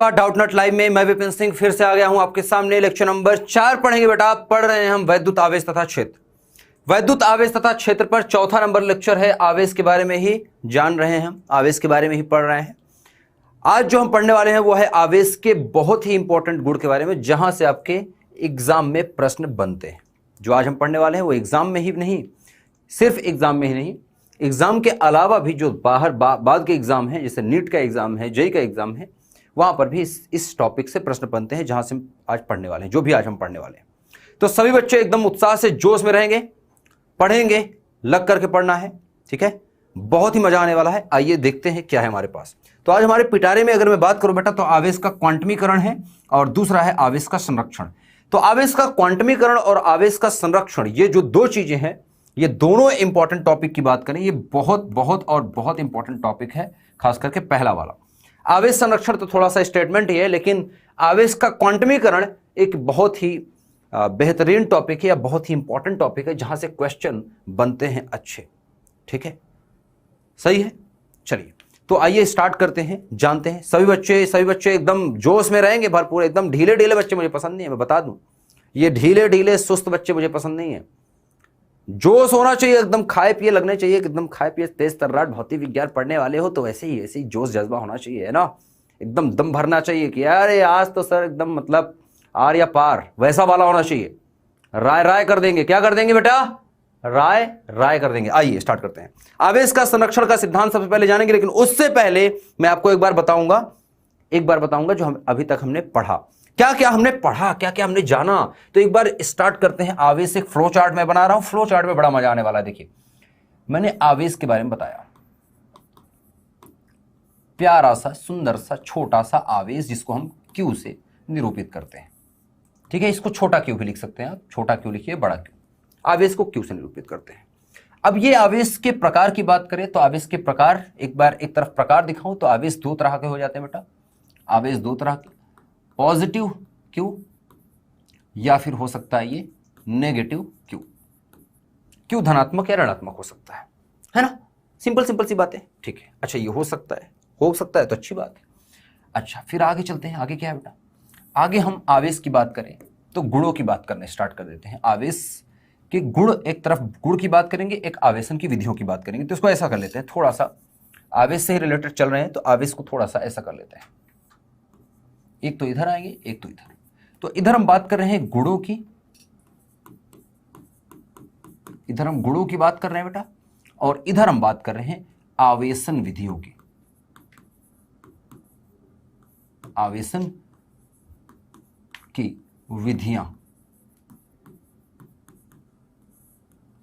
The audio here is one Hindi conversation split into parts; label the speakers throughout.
Speaker 1: डाउट नॉट लाइव में मैं विपिन सिंह फिर से आ गया हूं आपके सामने। लेक्चर नंबर 4 पढ़ेंगे बेटा। पढ़ रहे हैं हम वैद्युत आवेश तथा क्षेत्र। वैद्युत आवेश तथा क्षेत्र पर चौथा नंबर लेक्चर है। आवेश के बारे में ही जान रहे हैं हम, आवेश के बारे में ही पढ़ रहे हैं। आज जो हम पढ़ने वाले हैं वो है आवेश के बहुत ही इंपॉर्टेंट गुण के बारे में, जहां से आपके एग्जाम में प्रश्न बनते हैं। जो आज हम पढ़ने वाले हैं वो एग्जाम में ही नहीं, सिर्फ एग्जाम में ही नहीं, एग्जाम के अलावा भी जो बाहर बाद के एग्जाम है, जैसे नीट का एग्जाम है, जेईई का एग्जाम है, वहां पर भी इस टॉपिक से प्रश्न बनते हैं, जहां से हम आज पढ़ने वाले हैं, जो भी आज हम पढ़ने वाले हैं। तो सभी बच्चे एकदम उत्साह से जोश में रहेंगे, पढ़ेंगे, लग करके पढ़ना है, ठीक है। बहुत ही मजा आने वाला है। आइए देखते हैं क्या है हमारे पास। तो आज हमारे पिटारे में अगर मैं बात करूं बेटा, तो आवेश का क्वांटमीकरण है और दूसरा है आवेश का संरक्षण। तो आवेश का क्वांटमीकरण और आवेश का संरक्षण, ये जो दो चीजें हैं, ये दोनों इंपॉर्टेंट टॉपिक की बात करें, ये बहुत बहुत और बहुत इंपॉर्टेंट टॉपिक है। खास करके पहला वाला आवेश संरक्षण तो थोड़ा सा स्टेटमेंट ही है, लेकिन आवेश का क्वांटमीकरण एक बहुत ही बेहतरीन टॉपिक है या बहुत ही इंपॉर्टेंट टॉपिक है, जहां से क्वेश्चन बनते हैं अच्छे, ठीक है, सही है। चलिए तो आइए स्टार्ट करते हैं, जानते हैं। सभी बच्चे एकदम जोश में रहेंगे भरपूर। एकदम ढीले ढीले बच्चे मुझे पसंद नहीं है, मैं बता दूं। ये ढीले ढीले सुस्त बच्चे मुझे पसंद नहीं है। जोश होना चाहिए, एकदम खाए पिए लगने चाहिए, एकदम खाए पिए तेज तर्राट भौतिक विज्ञान पढ़ने वाले हो तो वैसे ही जोश जज्बा होना चाहिए, है ना। एकदम दम भरना चाहिए कि यार आज तो सर एकदम मतलब आर या पार, वैसा वाला होना चाहिए। राय राय कर देंगे। क्या कर देंगे बेटा? राय राय कर देंगे। आइए स्टार्ट करते हैं। आवेश का संरक्षण का सिद्धांत सबसे पहले जानेंगे, लेकिन उससे पहले मैं आपको एक बार बताऊंगा जो हम अभी तक हमने पढ़ा। क्या क्या हमने पढ़ा, क्या क्या हमने जाना। तो एक बार स्टार्ट करते हैं। आवेश एक फ्लो चार्ट मैं बना रहा हूं। फ्लो चार्ट में बड़ा मजा आने वाला है। देखिए, मैंने आवेश के बारे में बताया, प्यारा सा सुंदर सा छोटा सा आवेश जिसको हम क्यू से निरूपित करते हैं, ठीक है। इसको छोटा क्यू भी लिख सकते हैं आप, छोटा क्यू लिखिए, बड़ा क्यू। आवेश को क्यू से निरूपित करते हैं। अब ये आवेश के प्रकार की बात करें तो आवेश के प्रकार, एक बार एक तरफ प्रकार दिखाऊं तो आवेश दो तरह के हो जाते हैं बेटा। आवेश दो तरह के, पॉजिटिव क्यू या फिर हो सकता है ये नेगेटिव क्यू। क्यू धनात्मक या ऋणात्मक हो सकता है ना। सिंपल सी बात है, ठीक है। अच्छा, ये हो सकता है तो अच्छी बात है। अच्छा, फिर आगे चलते हैं। आगे क्या है बेटा? आगे हम आवेश की बात करें तो गुणों की बात करने स्टार्ट कर देते हैं। आवेश के गुण, एक तरफ गुण की बात करेंगे, एक आवेशन की विधियों की बात करेंगे। तो इसको ऐसा कर लेते हैं, थोड़ा सा आवेश से ही रिलेटेड चल रहे हैं तो आवेश को थोड़ा सा ऐसा कर लेते हैं। एक तो इधर आएंगे, एक तो इधर। तो इधर हम बात कर रहे हैं गुणों की, इधर हम गुणों की बात कर रहे हैं बेटा, और इधर हम बात कर रहे हैं आवेशन विधियों की। आवेशन की विधियां,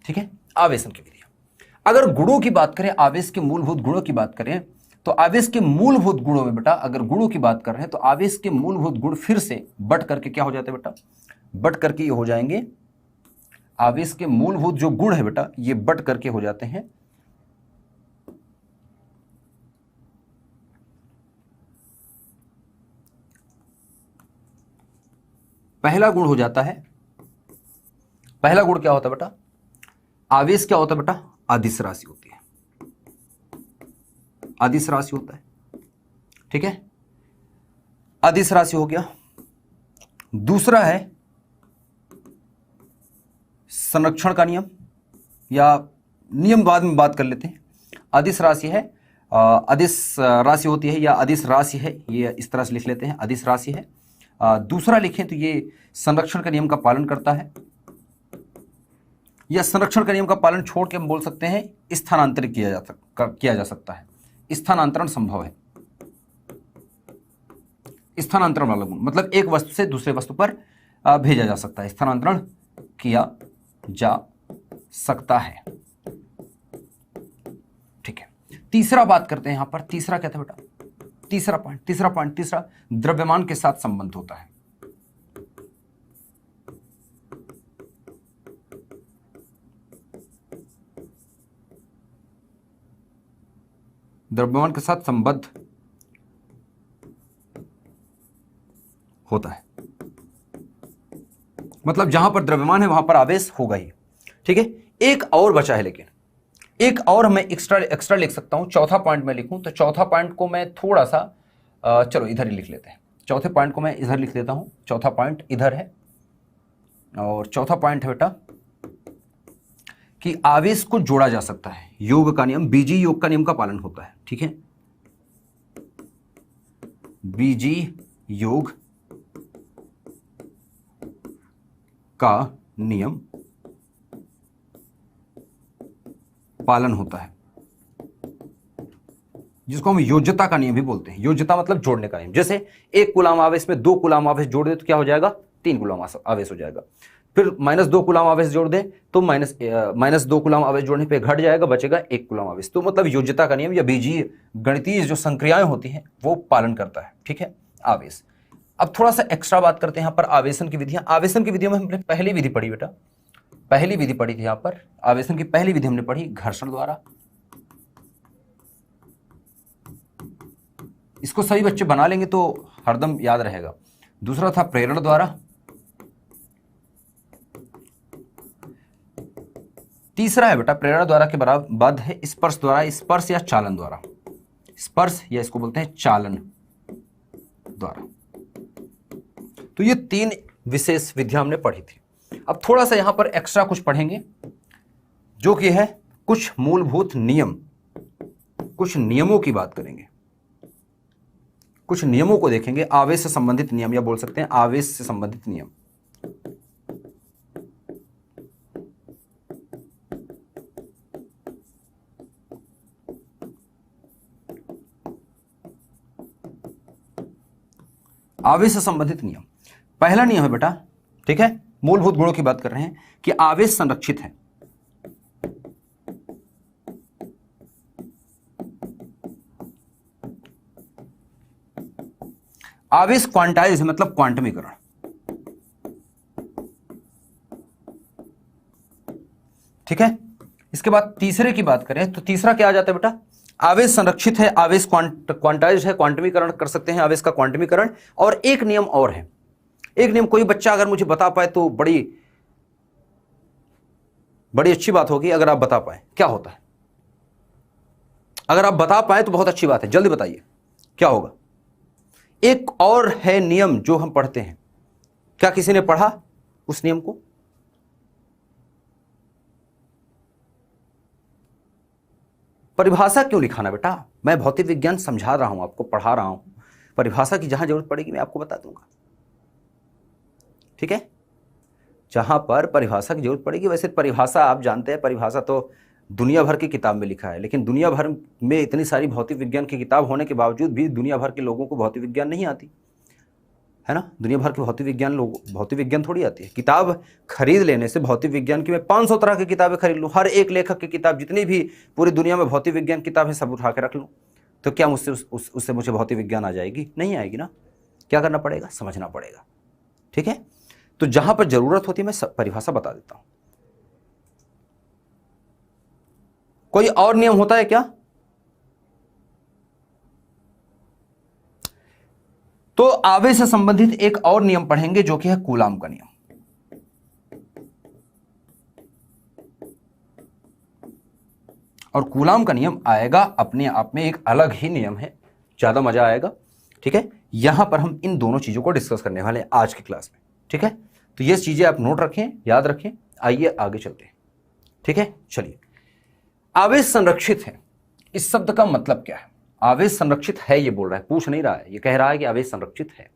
Speaker 1: ठीक है, आवेशन की विधियां। अगर गुणों की बात करें, आवेश के मूलभूत गुणों की बात करें, तो आवेश के मूलभूत गुणों में बेटा, अगर गुणों की बात कर रहे हैं तो आवेश के मूलभूत गुण फिर से बट करके क्या हो जाते हैं बेटा? बट करके ये हो जाएंगे, आवेश के मूलभूत जो गुण है बेटा, ये बट करके हो जाते हैं पहला गुण हो जाता है, पहला गुण क्या होता है बेटा? आवेश क्या होता है बेटा? अदिश राशि होती है, अदिश राशि होता है, ठीक है। अदिश राशि हो गया। दूसरा है संरक्षण का नियम, या नियम बाद में बात कर लेते हैं। अदिश राशि है, अदिश राशि होती है या अदिश राशि है, ये इस तरह से लिख लेते हैं, अदिश राशि है। दूसरा लिखें तो ये संरक्षण का नियम का पालन करता है, या संरक्षण का नियम का पालन छोड़ के हम बोल सकते हैं स्थानांतरित किया जा सकता है। स्थानांतरण संभव है, स्थानांतरण वाला गुण, मतलब एक वस्तु से दूसरे वस्तु पर भेजा जा सकता है, स्थानांतरण किया जा सकता है, ठीक है। तीसरा बात करते हैं यहां पर। तीसरा क्या था बेटा? तीसरा पॉइंट द्रव्यमान के साथ संबंध होता है। द्रव्यमान के साथ संबद्ध होता है, मतलब जहां पर द्रव्यमान है वहां पर आवेश होगा ही, ठीक है। एक और बचा है, लेकिन एक और मैं एक्स्ट्रा लिख सकता हूं। चौथा पॉइंट मैं लिखूं तो चौथा पॉइंट को मैं थोड़ा सा चलो इधर ही लिख लेते हैं। चौथे पॉइंट को मैं इधर लिख देता हूं, चौथा पॉइंट इधर है। और चौथा पॉइंट है बेटा कि आवेश को जोड़ा जा सकता है। योग का नियम, बीजी योग का नियम का पालन होता है। ठीक है, बीजी योग का नियम पालन होता है, जिसको हम योज्यता का नियम भी बोलते हैं। योज्यता मतलब जोड़ने का नियम। जैसे 1 कूलाम आवेश में 2 कूलाम आवेश जोड़ दे तो क्या हो जाएगा, 3 कूलाम आवेश हो जाएगा। फिर -2 कूलाम आवेश जोड़ दे तो -2 कूलाम आवेश जोड़ने पे घट जाएगा, बचेगा 1 कूलाम आवेश। तो मतलब योज्यता का नियम या बीजीय गणितीय जो संक्रियाएं होती हैं वो पालन करता है। ठीक है, आवेश। अब थोड़ा सा एक्स्ट्रा बात करते हैं यहाँ पर आवेशन की विधियां। आवेशन की विधियों में हमने पहली विधि पढ़ी बेटा, पहली विधि पढ़ी थी यहाँ पर। आवेशन की पहली विधि हमने पढ़ी घर्षण द्वारा। इसको सभी बच्चे बना लेंगे तो हरदम याद रहेगा। दूसरा था प्रेरण द्वारा। तीसरा है बेटा प्रेरणा द्वारा के बाद है स्पर्श द्वारा, स्पर्श या चालन द्वारा। स्पर्श या इसको बोलते हैं चालन द्वारा। तो ये 3 विशेष विधियां हमने पढ़ी थी। अब थोड़ा सा यहां पर एक्स्ट्रा कुछ पढ़ेंगे, जो कि है कुछ मूलभूत नियम, कुछ नियमों की बात करेंगे, कुछ नियमों को देखेंगे। आवेश से संबंधित नियम, या बोल सकते हैं आवेश से संबंधित नियम। आवेश से संबंधित नियम। पहला नियम है बेटा, ठीक है, मूलभूत गुणों की बात कर रहे हैं कि आवेश संरक्षित है। आवेश क्वांटाइज है, मतलब क्वांटमीकरण। ठीक है, इसके बाद तीसरे की बात करें तो तीसरा क्या आ जाता है बेटा, आवेश संरक्षित है, आवेश क्वांटाइज है, क्वांटमीकरण कर सकते हैं आवेश का क्वांटमीकरण। और एक नियम और है, एक नियम कोई बच्चा अगर मुझे बता पाए तो बड़ी अच्छी बात होगी। अगर आप बता पाए क्या होता है, अगर आप बता पाए तो बहुत अच्छी बात है, जल्दी बताइए क्या होगा। एक और है नियम जो हम पढ़ते हैं, क्या किसी ने पढ़ा उस नियम को? परिभाषा क्यों लिखाना बेटा, मैं भौतिक विज्ञान समझा रहा हूं, आपको पढ़ा रहा हूं। परिभाषा की जहां जरूरत पड़ेगी मैं आपको बता दूंगा। ठीक है, जहां पर परिभाषा की जरूरत पड़ेगी। वैसे परिभाषा आप जानते हैं, परिभाषा तो दुनिया भर की किताब में लिखा है, लेकिन दुनिया भर में इतनी सारी भौतिक विज्ञान की किताब होने के बावजूद भी दुनिया भर के लोगों को भौतिक विज्ञान नहीं आती है ना। दुनिया भर के भौतिक विज्ञान थोड़ी आती है। किताब खरीद लेने से भौतिक विज्ञान की मैं 500 तरह की किताबें खरीद लूँ, हर एक लेखक की किताब, जितनी भी पूरी दुनिया में भौतिक विज्ञान किताब है सब उठा के रख लूँ, तो क्या मुझसे उससे मुझे भौतिक विज्ञान आ जाएगी? नहीं आएगी ना। क्या करना पड़ेगा, समझना पड़ेगा। ठीक है, तो जहां पर जरूरत होती है मैं परिभाषा बता देता हूं। कोई और नियम होता है क्या? तो आवेश से संबंधित एक और नियम पढ़ेंगे जो कि है कूलाम का नियम। और कूलाम का नियम आएगा अपने आप में, एक अलग ही नियम है, ज्यादा मजा आएगा। ठीक है, यहां पर हम इन दोनों चीजों को डिस्कस करने वाले हैं आज की क्लास में। ठीक है, तो ये चीजें आप नोट रखें, याद रखें। आइए आगे चलते हैं। ठीक है, चलिए। आवेश संरक्षित है, इस शब्द का मतलब क्या है? आवेश संरक्षित है ये बोल रहा है, पूछ नहीं रहा है, ये कह रहा है कि आवेश संरक्षित है,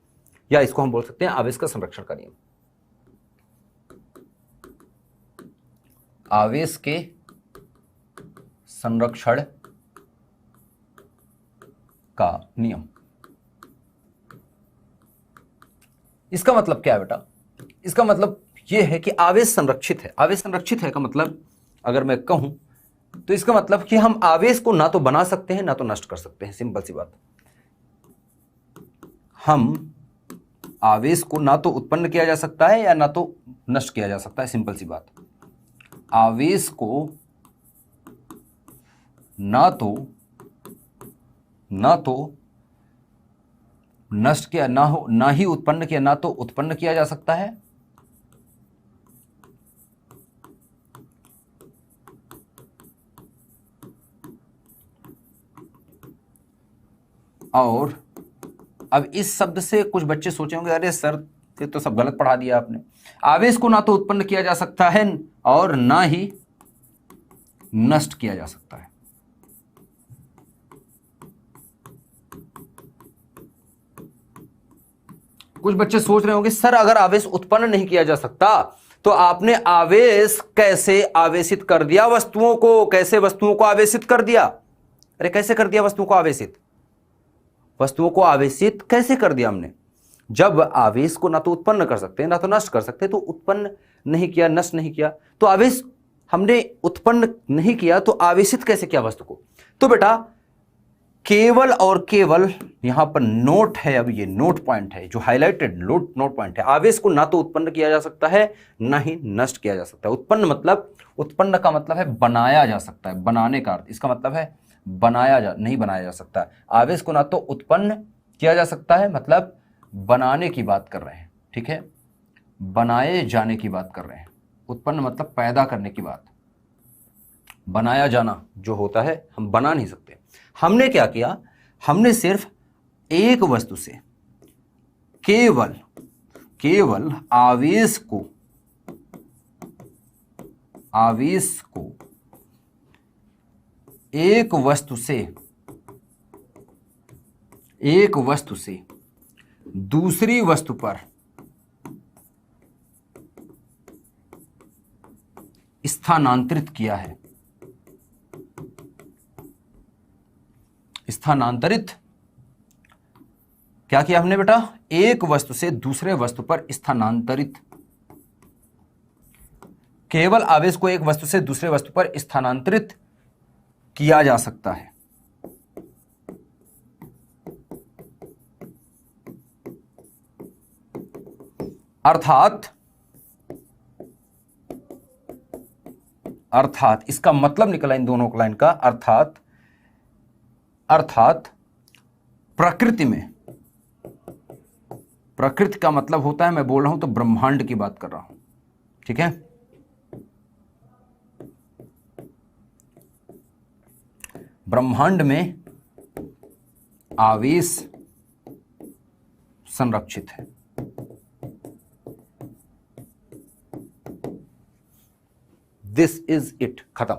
Speaker 1: या इसको हम बोल सकते हैं आवेश का संरक्षण का नियम। आवेश के संरक्षण का नियम, इसका मतलब क्या है बेटा? इसका मतलब यह है कि आवेश संरक्षित है। आवेश संरक्षित है का मतलब अगर मैं कहूं तो इसका मतलब कि हम आवेश को ना तो बना सकते हैं ना तो नष्ट कर सकते हैं। सिंपल सी बात, हम आवेश को ना तो उत्पन्न किया जा सकता है या ना तो नष्ट किया जा सकता है। सिंपल सी बात, आवेश को ना तो नष्ट किया ना ही उत्पन्न किया, ना तो उत्पन्न किया जा सकता है और अब इस शब्द से कुछ बच्चे सोचे होंगे अरे सर ये तो सब गलत पढ़ा दिया आपने। आवेश को ना तो उत्पन्न किया जा सकता है और ना ही नष्ट किया जा सकता है। कुछ बच्चे सोच रहे होंगे सर अगर आवेश उत्पन्न नहीं किया जा सकता तो आपने आवेश कैसे आवेशित कर दिया वस्तुओं को, कैसे वस्तुओं को आवेशित कर दिया? अरे कैसे कर दिया वस्तुओं को आवेशित? वस्तुओं को आवेशित कैसे कर दिया हमने? जब आवेश को ना तो उत्पन्न कर सकते ना तो नष्ट कर सकते, तो उत्पन्न नहीं किया, नष्ट नहीं किया, तो आवेश हमने उत्पन्न नहीं किया तो आवेशित कैसे किया वस्तु को? तो बेटा केवल और केवल यहां पर नोट है, अब ये नोट पॉइंट है जो हाईलाइटेड नोट पॉइंट है। आवेश को ना तो उत्पन्न किया जा सकता है ना ही नष्ट किया जा सकता है। उत्पन्न मतलब, उत्पन्न का मतलब है बनाया जा सकता है, बनाने का अर्थ, इसका मतलब है नहीं बनाया जा सकता है। आवेश को ना तो उत्पन्न किया जा सकता है मतलब बनाने की बात कर रहे हैं, ठीक है, बनाए जाने की बात कर रहे हैं। उत्पन्न मतलब पैदा करने की बात, बनाया जाना जो होता है हम बना नहीं सकते। हमने क्या किया, हमने सिर्फ एक वस्तु से केवल आवेश को एक वस्तु से दूसरी वस्तु पर स्थानांतरित किया है। स्थानांतरित क्या किया हमने बेटा? एक वस्तु से दूसरे वस्तु पर स्थानांतरित। केवल आवेश को एक वस्तु से दूसरे वस्तु पर स्थानांतरित किया जा सकता है। अर्थात इसका मतलब निकला इन दोनों लाइन का, अर्थात प्रकृति का मतलब होता है, मैं बोल रहा हूं तो ब्रह्मांड की बात कर रहा हूं, ठीक है। ब्रह्मांड में आवेश संरक्षित है। दिस इज इट, खत्म।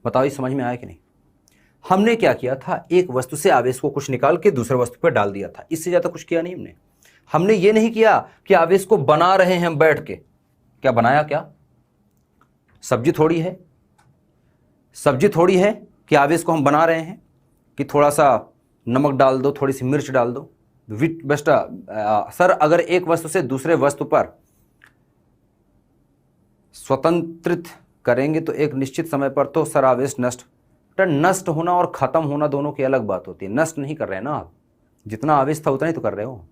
Speaker 1: बताओ ये समझ में आया कि नहीं? हमने क्या किया था, एक वस्तु से आवेश को कुछ निकाल के दूसरे वस्तु पर डाल दिया था, इससे ज्यादा कुछ किया नहीं हमने ये नहीं किया कि आवेश को बना रहे हैं बैठ के। क्या बनाया? क्या सब्जी थोड़ी है कि आवेश को हम बना रहे हैं कि थोड़ा सा नमक डाल दो, थोड़ी सी मिर्च डाल दो। सर अगर एक वस्तु से दूसरे वस्तु पर स्वतंत्रित करेंगे तो एक निश्चित समय पर तो सर आवेश नष्ट होना और खत्म होना दोनों की अलग बात होती है। नष्ट नहीं कर रहे हैं ना आप, जितना आवेश था उतना ही तो कर रहे हो।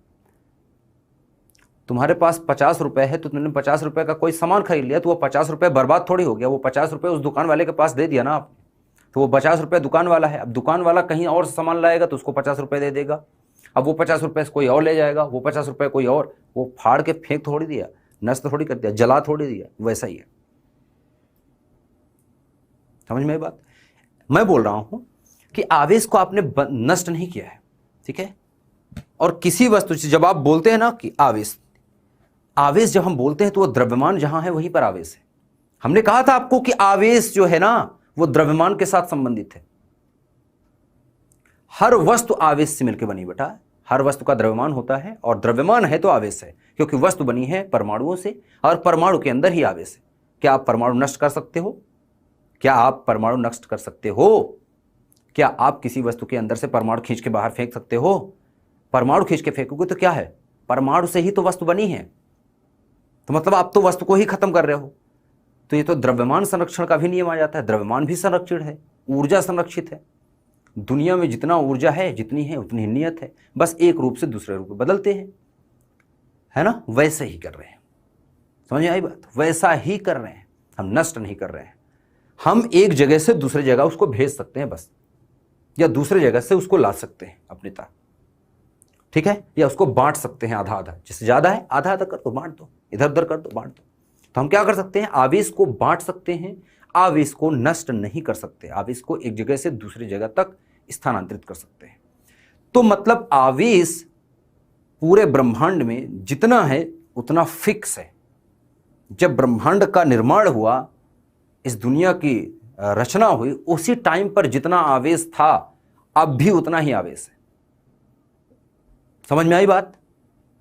Speaker 1: तुम्हारे पास 50 रुपए है तो तुमने 50 रुपए का कोई सामान खरीद लिया तो वो 50 रुपए बर्बाद थोड़ी हो गया। वो 50 रुपए उस दुकान वाले के पास दे दिया ना आप, तो वो 50 रुपए दुकान वाला है। अब दुकान वाला कहीं और सामान लाएगा तो उसको 50 रुपए दे देगा। अब वो 50 रुपए से कोई और ले जाएगा, वो 50 रुपए कोई और, वो फाड़ के फेंक थोड़ी दिया, नष्ट थोड़ी कर दिया, जला थोड़ी दिया। वैसा ही है, समझ में बात? मैं बोल रहा हूं कि आवेश को आपने नष्ट नहीं किया है, ठीक है। और किसी वस्तु से जब आप बोलते हैं ना कि आवेश जब हम बोलते हैं तो वो द्रव्यमान जहां है वहीं पर आवेश है। हमने कहा था आपको कि आवेश जो है ना वो द्रव्यमान के साथ संबंधित है। हर वस्तु आवेश से मिलकर बनी बेटा, हर वस्तु का द्रव्यमान होता है और द्रव्यमान है तो आवेश है, क्योंकि वस्तु बनी है परमाणुओं से और परमाणु के अंदर ही आवेश है। क्या आप परमाणु नष्ट कर सकते हो? क्या आप परमाणु नष्ट कर सकते हो? क्या आप किसी वस्तु के अंदर से परमाणु खींच के बाहर फेंक सकते हो? परमाणु खींच के फेंकोगे तो क्या है, परमाणु से ही तो वस्तु बनी है, तो मतलब आप तो वस्तु को ही खत्म कर रहे हो। तो ये तो द्रव्यमान संरक्षण का भी नियम आ जाता है। द्रव्यमान भी संरक्षित है, ऊर्जा संरक्षित है। दुनिया में जितना ऊर्जा है, जितनी है उतनी नियत है, बस एक रूप से दूसरे रूप में बदलते हैं, है ना। वैसे ही कर रहे हैं, समझ में आई बात? वैसा ही कर रहे हैं, हम नष्ट नहीं कर रहे हैं। हम एक जगह से दूसरी जगह उसको भेज सकते हैं बस, या दूसरे जगह से उसको ला सकते हैं अपने तक, ठीक है, या उसको बांट सकते हैं आधा आधा। जिससे ज्यादा है आधा आधा कर दो, बांट दो, इधर उधर कर दो, बांट दो। तो हम क्या कर सकते हैं, आवेश को बांट सकते हैं, आवेश को नष्ट नहीं कर सकते, आवेश को एक जगह से दूसरी जगह तक स्थानांतरित कर सकते हैं। तो मतलब आवेश पूरे ब्रह्मांड में जितना है उतना फिक्स है। जब ब्रह्मांड का निर्माण हुआ, इस दुनिया की रचना हुई, उसी टाइम पर जितना आवेश था अब भी उतना ही आवेश है। समझ में आई बात?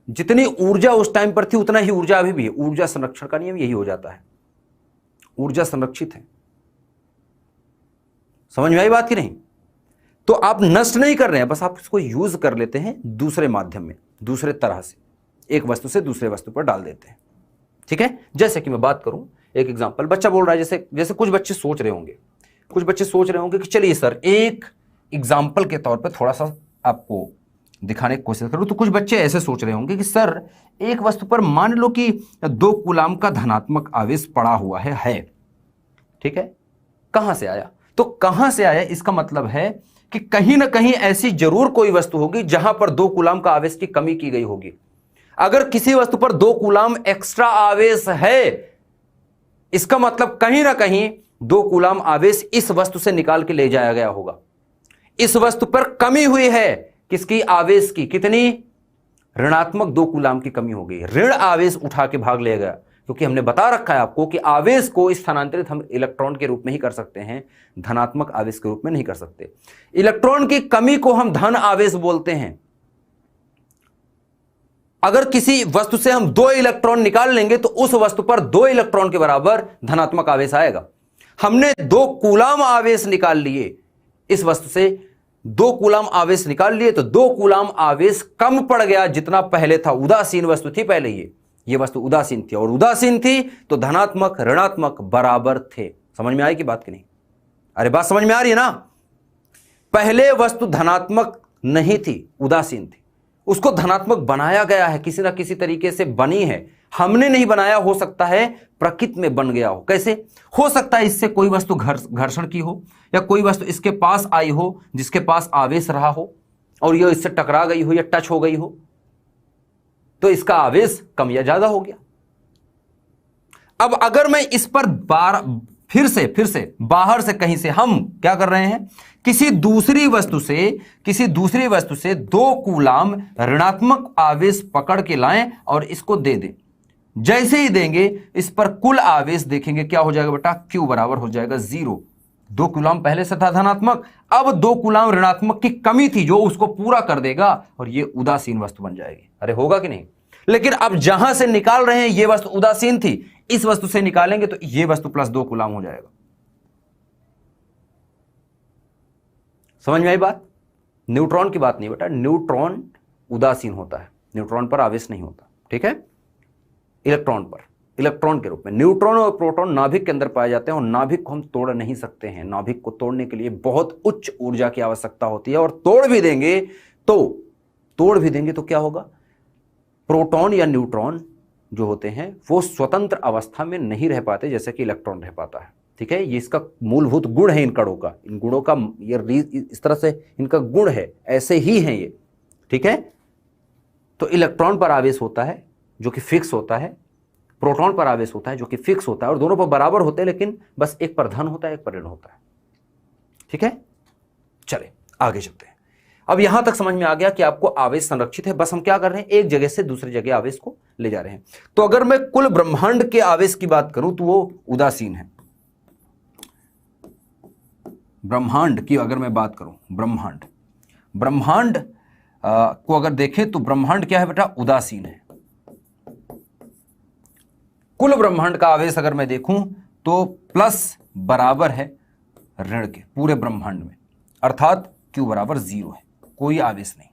Speaker 1: जितनी ऊर्जा उस टाइम पर थी उतना ही ऊर्जा अभी भी है। ऊर्जा संरक्षण का नियम यही हो जाता है, ऊर्जा संरक्षित है। समझ में आई बात कि नहीं? तो आप नष्ट नहीं कर रहे हैं, बस आप इसको यूज कर लेते हैं दूसरे माध्यम में, दूसरे तरह से, एक वस्तु से दूसरे वस्तु पर डाल देते हैं। ठीक है, जैसे कि मैं बात करूं, एक एग्जांपल, बच्चा बोल रहा है, जैसे कुछ बच्चे सोच रहे होंगे कि चलिए सर, एक एग्जांपल के तौर पे थोड़ा सा आपको दिखाने की कोशिश करूं। तो कुछ बच्चे ऐसे सोच रहे होंगे कि सर, एक वस्तु पर मान लो कि 2 कूलाम का धनात्मक आवेश पड़ा हुआ है। ठीक है, कहां से आया? तो कहां से आया इसका मतलब है कि कहीं ना कहीं ऐसी जरूर कोई वस्तु होगी जहां पर 2 कूलाम का आवेश की कमी की गई होगी। अगर किसी वस्तु पर 2 कूलाम एक्स्ट्रा आवेश है, इसका मतलब कहीं ना कहीं 2 कूलाम आवेश इस वस्तु से निकाल के ले जाया गया होगा। इस वस्तु पर कमी हुई है, किसकी? आवेश की। कितनी? ऋणात्मक 2 कूलाम की कमी हो गई। ऋण आवेश उठा के भाग ले गया, क्योंकि हमने बता रखा है आपको कि आवेश को स्थानांतरित हम इलेक्ट्रॉन के रूप में ही कर सकते हैं, धनात्मक आवेश के रूप में नहीं कर सकते। इलेक्ट्रॉन की कमी को हम धन आवेश बोलते हैं। अगर किसी वस्तु से हम 2 इलेक्ट्रॉन निकाल लेंगे तो उस वस्तु पर 2 इलेक्ट्रॉन के बराबर धनात्मक आवेश आएगा। हमने 2 कूलाम आवेश निकाल लिए, इस वस्तु से 2 कूलाम आवेश निकाल लिए, तो 2 कूलाम आवेश कम पड़ गया जितना पहले था। उदासीन वस्तु थी पहले, ये वस्तु उदासीन थी, और उदासीन थी तो धनात्मक ऋणात्मक बराबर थे। समझ में आई कि बात की नहीं? अरे बात समझ में आ रही है ना? पहले वस्तु धनात्मक नहीं थी, उदासीन थी, उसको धनात्मक बनाया गया है, किसी ना किसी तरीके से बनी है। हमने नहीं बनाया, हो सकता है प्रकृति में बन गया हो। कैसे हो सकता है? इससे कोई वस्तु घर्षण की हो, या कोई वस्तु इसके पास आई हो जिसके पास आवेश रहा हो, और यह इससे टकरा गई हो या टच हो गई हो, तो इसका आवेश कम या ज्यादा हो गया। अब अगर मैं इस पर फिर से बाहर से कहीं से हम क्या कर रहे हैं, किसी दूसरी वस्तु से 2 कूलाम ऋणात्मक आवेश पकड़ के लाएं और इसको दे दें। जैसे ही देंगे, इस पर कुल आवेश देखेंगे क्या हो जाएगा बेटा? Q बराबर हो जाएगा 0। 2 कूलाम पहले से था धनात्मक, अब 2 कूलाम ऋणात्मक की कमी थी जो उसको पूरा कर देगा, और ये उदासीन वस्तु बन जाएगी। अरे होगा कि नहीं? लेकिन अब जहां से निकाल रहे हैं ये वस्तु उदासीन थी, इस वस्तु से निकालेंगे तो ये वस्तु प्लस 2 कूलाम हो जाएगा। समझ में आई बात? न्यूट्रॉन की बात नहीं बेटा, न्यूट्रॉन उदासीन होता है, न्यूट्रॉन पर आवेश नहीं होता। ठीक है, इलेक्ट्रॉन पर, इलेक्ट्रॉन के रूप में। न्यूट्रॉन और प्रोटॉन नाभिक के अंदर पाए जाते हैं, और नाभिक को हम तोड़ नहीं सकते हैं। नाभिक को तोड़ने के लिए बहुत उच्च ऊर्जा की आवश्यकता होती है, और तोड़ भी देंगे तो क्या होगा? प्रोटॉन या न्यूट्रॉन जो होते हैं वो स्वतंत्र अवस्था में नहीं रह पाते जैसे कि इलेक्ट्रॉन रह पाता है। ठीक है, ये इसका मूलभूत गुण है इन कणों का, इन गुणों का ये इस तरह से इनका गुण है, ऐसे ही हैं ये। ठीक है, तो इलेक्ट्रॉन पर आवेश होता है जो कि फिक्स होता है, प्रोटॉन पर आवेश होता है जो कि फिक्स होता है, और दोनों पर बराबर होते हैं, लेकिन बस एक पर धन होता है, एक पर ऋण होता है। ठीक है, चले आगे चलते हैं। अब यहां तक समझ में आ गया कि आपको आवेश संरक्षित है, बस हम क्या कर रहे हैं, एक जगह से दूसरी जगह आवेश को ले जा रहे हैं। तो अगर मैं कुल ब्रह्मांड के आवेश की बात करूं तो वो उदासीन है। ब्रह्मांड की अगर मैं बात करूं, ब्रह्मांड को अगर देखें तो ब्रह्मांड क्या है बेटा? उदासीन है। कुल ब्रह्मांड का आवेश अगर मैं देखूं तो प्लस बराबर है ऋण के पूरे ब्रह्मांड में, अर्थात Q बराबर 0 है, कोई आवेश नहीं।